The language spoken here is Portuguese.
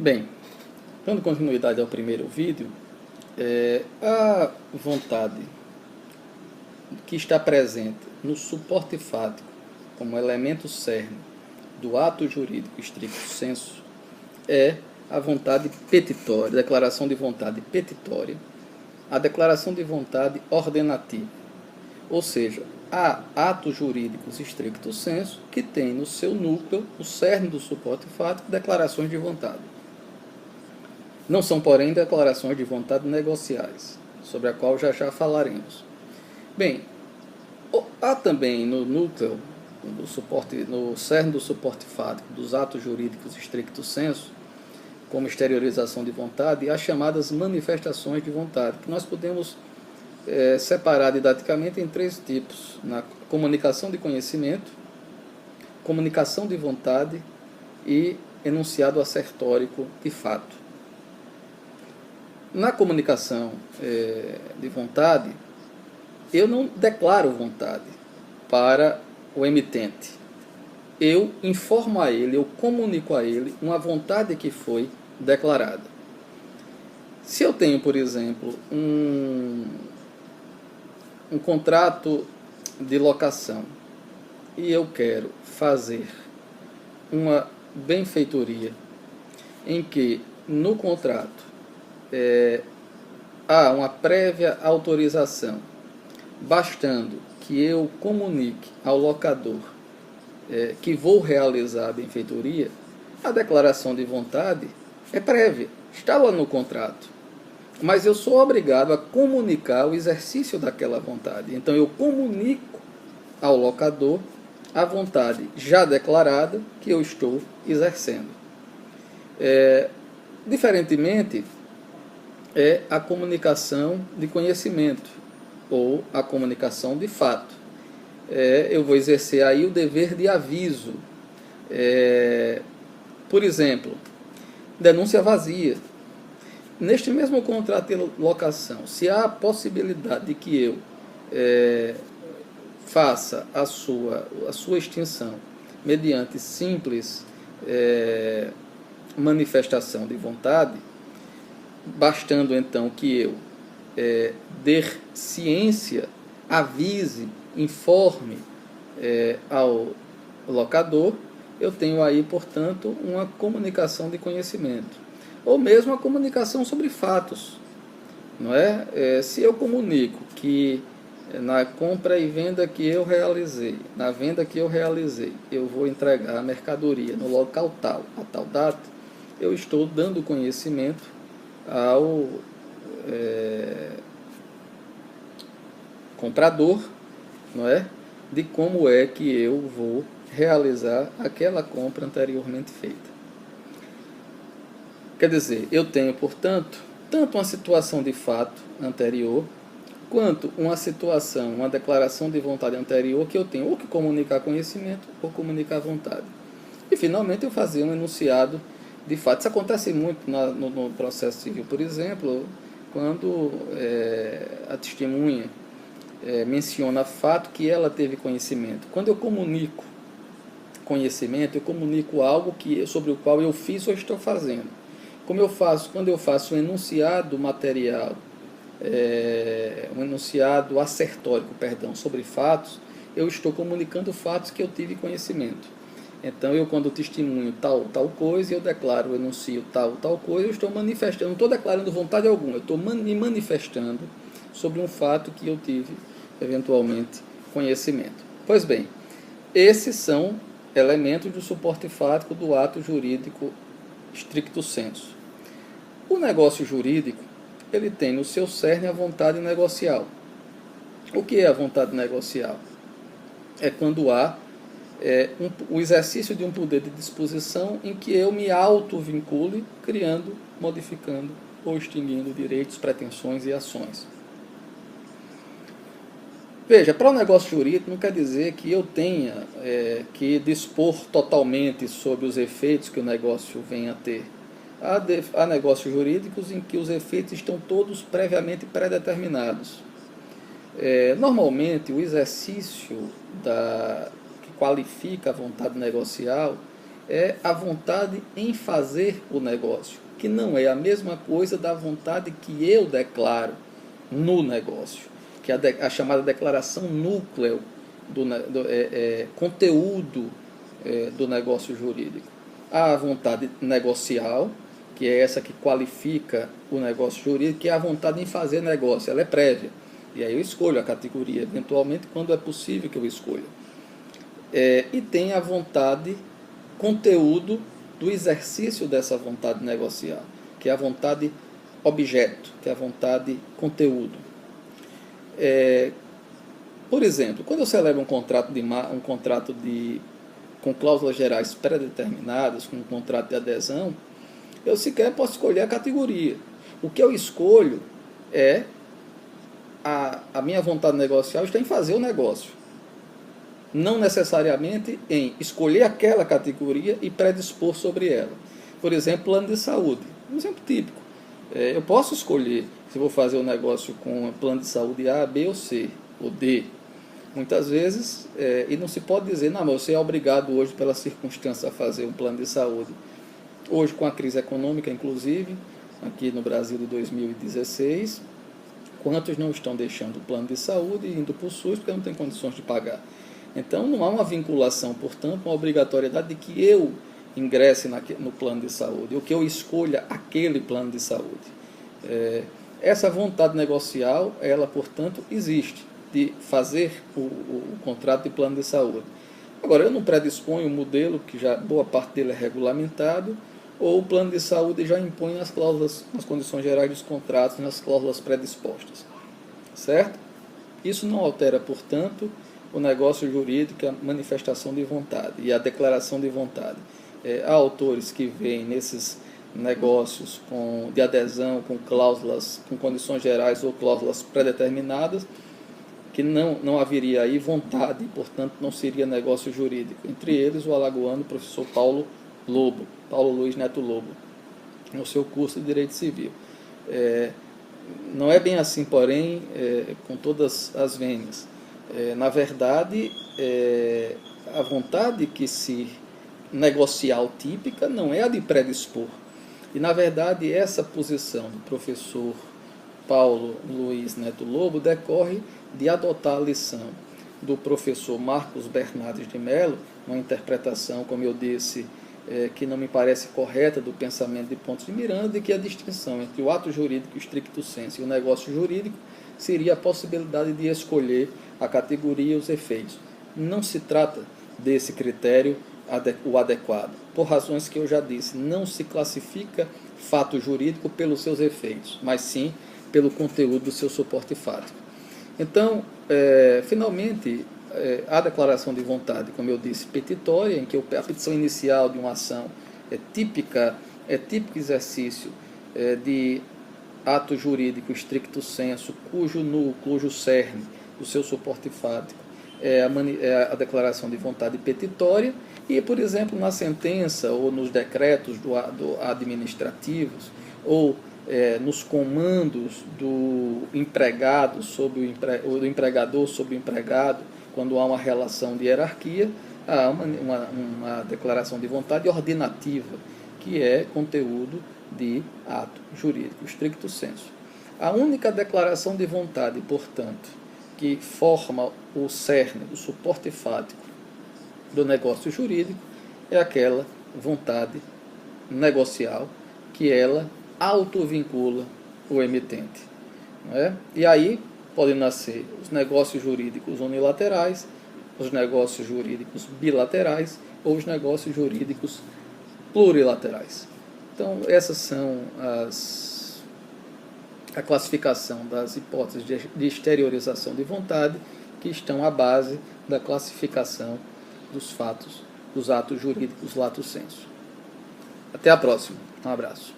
Bem, dando continuidade ao primeiro vídeo, a vontade que está presente no suporte fático como elemento cerne do ato jurídico stricto sensu é a vontade petitória, declaração de vontade petitória, a declaração de vontade ordenativa. Ou seja, há atos jurídicos stricto sensu que têm no seu núcleo, o cerne do suporte fático, declarações de vontade. Não são, porém, declarações de vontade negociais, sobre a qual já falaremos. Bem, há também no núcleo, no cerne do suporte fático dos atos jurídicos stricto sensu, como exteriorização de vontade, as chamadas manifestações de vontade, que nós podemos separar didaticamente em três tipos: na comunicação de conhecimento, comunicação de vontade e enunciado assertórico de fato. Na comunicação de vontade, eu não declaro vontade para o emitente. Eu informo a ele, eu comunico a ele uma vontade que foi declarada. Se eu tenho, por exemplo, um contrato de locação e eu quero fazer uma benfeitoria em que no contrato há uma prévia autorização, bastando que eu comunique ao locador que vou realizar a benfeitoria, a declaração de vontade é prévia, está lá no contrato. Mas eu sou obrigado a comunicar o exercício daquela vontade. Então eu comunico ao locador a vontade já declarada que eu estou exercendo. Diferentemente, é a comunicação de conhecimento ou a comunicação de fato. Eu vou exercer aí o dever de aviso. Por exemplo, denúncia vazia. Neste mesmo contrato de locação, se há a possibilidade de que eu faça a sua extinção mediante simples manifestação de vontade, bastando então que eu dê ciência, avise, informe ao locador, eu tenho aí, portanto, uma comunicação de conhecimento. Ou mesmo a comunicação sobre fatos. Não é? Se eu comunico que na compra e venda que eu realizei, na venda que eu realizei, eu vou entregar a mercadoria no local tal, a tal data, eu estou dando conhecimento ao comprador, não é? De como é que eu vou realizar aquela compra anteriormente feita. Quer dizer, eu tenho, portanto, tanto uma situação de fato anterior, quanto uma situação, uma declaração de vontade anterior que eu tenho ou que comunicar conhecimento ou comunicar vontade. E, finalmente, eu fazer um enunciado de fato. Isso acontece muito no processo civil, por exemplo, quando a testemunha menciona fato que ela teve conhecimento. Quando eu comunico conhecimento, eu comunico algo sobre o qual eu fiz ou estou fazendo. Quando eu faço um enunciado material, um enunciado assertórico, sobre fatos, eu estou comunicando fatos que eu tive conhecimento. Então, quando testemunho tal coisa, eu declaro, eu enuncio tal coisa, eu estou manifestando, não estou declarando vontade alguma, eu estou me manifestando sobre um fato que eu tive, eventualmente, conhecimento. Pois bem, esses são elementos do suporte fático do ato jurídico stricto sensu. O negócio jurídico, ele tem no seu cerne a vontade negocial. O que é a vontade negocial? É quando há o exercício de um poder de disposição em que eu me auto-vincule, criando, modificando ou extinguindo direitos, pretensões e ações. Veja, para o negócio jurídico não quer dizer que eu tenha que dispor totalmente sobre os efeitos que o negócio venha a ter. Há negócios jurídicos em que os efeitos estão todos previamente pré-determinados. Normalmente, o exercício que qualifica a vontade negocial é a vontade em fazer o negócio, que não é a mesma coisa da vontade que eu declaro no negócio, que é a chamada declaração núcleo, conteúdo do negócio jurídico. Há a vontade negocial, que é essa que qualifica o negócio jurídico, que é a vontade em fazer negócio, ela é prévia. E aí eu escolho a categoria, eventualmente, quando é possível que eu escolha. E tem a vontade conteúdo do exercício dessa vontade negocial, que é a vontade objeto, que é a vontade conteúdo. Por exemplo, quando eu celebro um contrato com cláusulas gerais pré-determinadas, com um contrato de adesão, eu sequer posso escolher a categoria. O que eu escolho é a minha vontade negocial está em fazer o negócio, não necessariamente em escolher aquela categoria e predispor sobre ela. Por exemplo, plano de saúde, um exemplo típico. Eu posso escolher se vou fazer o negócio com um plano de saúde A, B ou C, ou D. Muitas vezes, e não se pode dizer, não, mas você é obrigado hoje pela circunstância a fazer um plano de saúde. Hoje, com a crise econômica, inclusive, aqui no Brasil de 2016, quantos não estão deixando o plano de saúde e indo para o SUS porque não tem condições de pagar? Então, não há uma vinculação, portanto, uma obrigatoriedade de que eu ingresse no plano de saúde, ou que eu escolha aquele plano de saúde. Essa vontade negocial, ela, portanto, existe, de fazer o contrato de plano de saúde. Agora, eu não predisponho um modelo que já boa parte dele é regulamentado, ou o plano de saúde já impõe as cláusulas, as condições gerais dos contratos, nas cláusulas predispostas. Certo? Isso não altera, portanto, o negócio jurídico, a manifestação de vontade e a declaração de vontade. Há autores que veem nesses negócios de adesão com cláusulas, com condições gerais ou cláusulas pré-determinadas, que não haveria aí vontade, portanto não seria negócio jurídico. Entre eles o alagoano professor Paulo Luiz Neto Lobo, no seu curso de Direito Civil. Não é bem assim, porém, com todas as vênias. Na verdade, a vontade que se negocial típica não é a de predispor. E, na verdade, essa posição do professor Paulo Luiz Neto Lobo decorre de adotar a lição do professor Marcos Bernardes de Mello, uma interpretação, como eu disse, que não me parece correta do pensamento de Pontes de Miranda, de que a distinção entre o ato jurídico stricto sensu e o negócio jurídico seria a possibilidade de escolher a categoria e os efeitos. Não se trata desse critério o adequado, por razões que eu já disse. Não se classifica fato jurídico pelos seus efeitos, mas sim pelo conteúdo do seu suporte fático. Então, finalmente, a declaração de vontade, como eu disse, petitória, em que a petição inicial de uma ação é típico exercício de ato jurídico stricto sensu, cujo cerne do seu suporte fático é a declaração de vontade petitória, e, por exemplo, na sentença ou nos decretos administrativos ou nos comandos do empregado ou do empregador sobre o empregado, quando há uma relação de hierarquia, há uma declaração de vontade ordenativa, que é conteúdo de ato jurídico stricto sensu. A única declaração de vontade, portanto, que forma o cerne, o suporte fático do negócio jurídico, é aquela vontade negocial que ela autovincula o emitente. Não é? E aí podem nascer os negócios jurídicos unilaterais, os negócios jurídicos bilaterais ou os negócios jurídicos plurilaterais. Então, essas são a classificação das hipóteses de exteriorização de vontade que estão à base da classificação dos atos jurídicos lato sensu. Até a próxima. Um abraço.